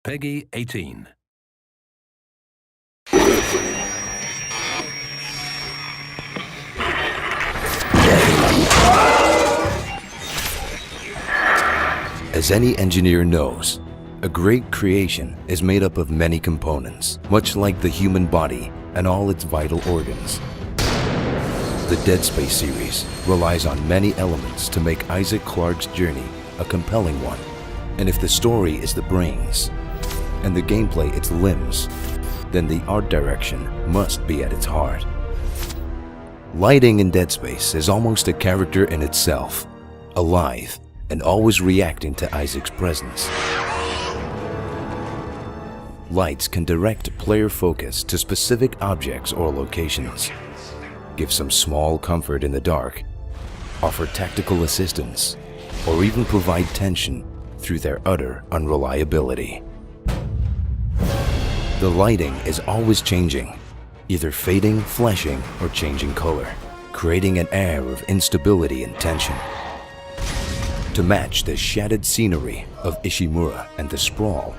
Peggy 18. As any engineer knows, a great creation is made up of many components, much like the human body and all its vital organs. The Dead Space series relies on many elements to make Isaac Clarke's journey a compelling one. And if the story is the brains, and the gameplay its limbs, then the art direction must be at its heart. Lighting in Dead Space is almost a character in itself, alive and always reacting to Isaac's presence. Lights can direct player focus to specific objects or locations, give some small comfort in the dark, offer tactical assistance, or even provide tension through their utter unreliability. The lighting is always changing, either fading, flashing, or changing color, creating an air of instability and tension. To match the shattered scenery of Ishimura and the sprawl,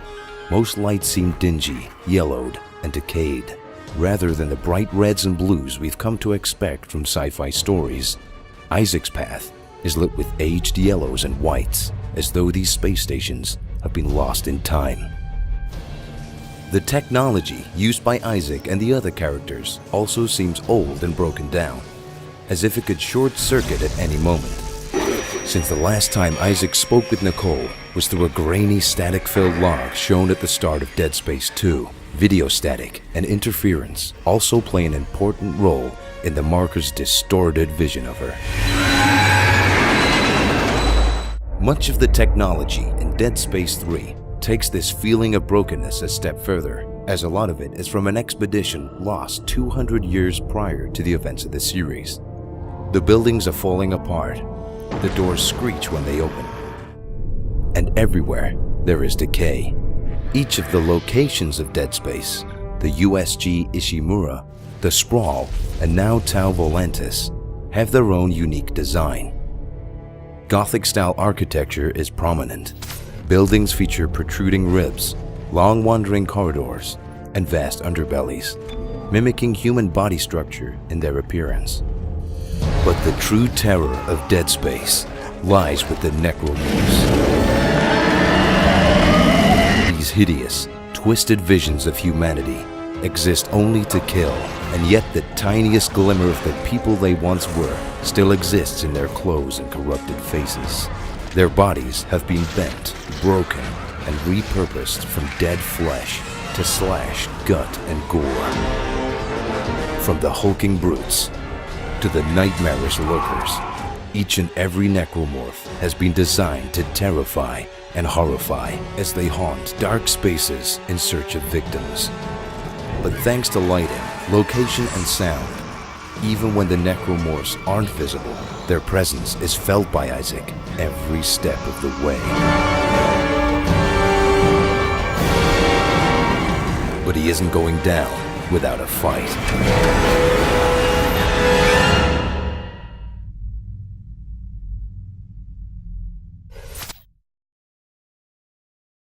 most lights seem dingy, yellowed, and decayed. Rather than the bright reds and blues we've come to expect from sci-fi stories, Isaac's path is lit with aged yellows and whites, as though these space stations have been lost in time. The technology used by Isaac and the other characters also seems old and broken down, as if it could short-circuit at any moment. Since the last time Isaac spoke with Nicole was through a grainy static-filled log shown at the start of Dead Space 2, video static and interference also play an important role in the marker's distorted vision of her. Much of the technology in Dead Space 3 takes this feeling of brokenness a step further, as a lot of it is from an expedition lost 200 years prior to the events of the series. The buildings are falling apart, the doors screech when they open, and everywhere there is decay. Each of the locations of Dead Space, the USG Ishimura, the Sprawl, and now Tau Volantis, have their own unique design. Gothic-style architecture is prominent. Buildings feature protruding ribs, long wandering corridors, and vast underbellies, mimicking human body structure in their appearance. But the true terror of Dead Space lies with the Necromorphs. These hideous, twisted visions of humanity exist only to kill, and yet the tiniest glimmer of the people they once were still exists in their clothes and corrupted faces. Their bodies have been bent, broken, and repurposed from dead flesh to slash, gut, and gore. From the hulking brutes to the nightmarish lurkers, each and every necromorph has been designed to terrify and horrify as they haunt dark spaces in search of victims. But thanks to lighting, location, and sound, even when the necromorphs aren't visible, their presence is felt by Isaac every step of the way. But he isn't going down without a fight.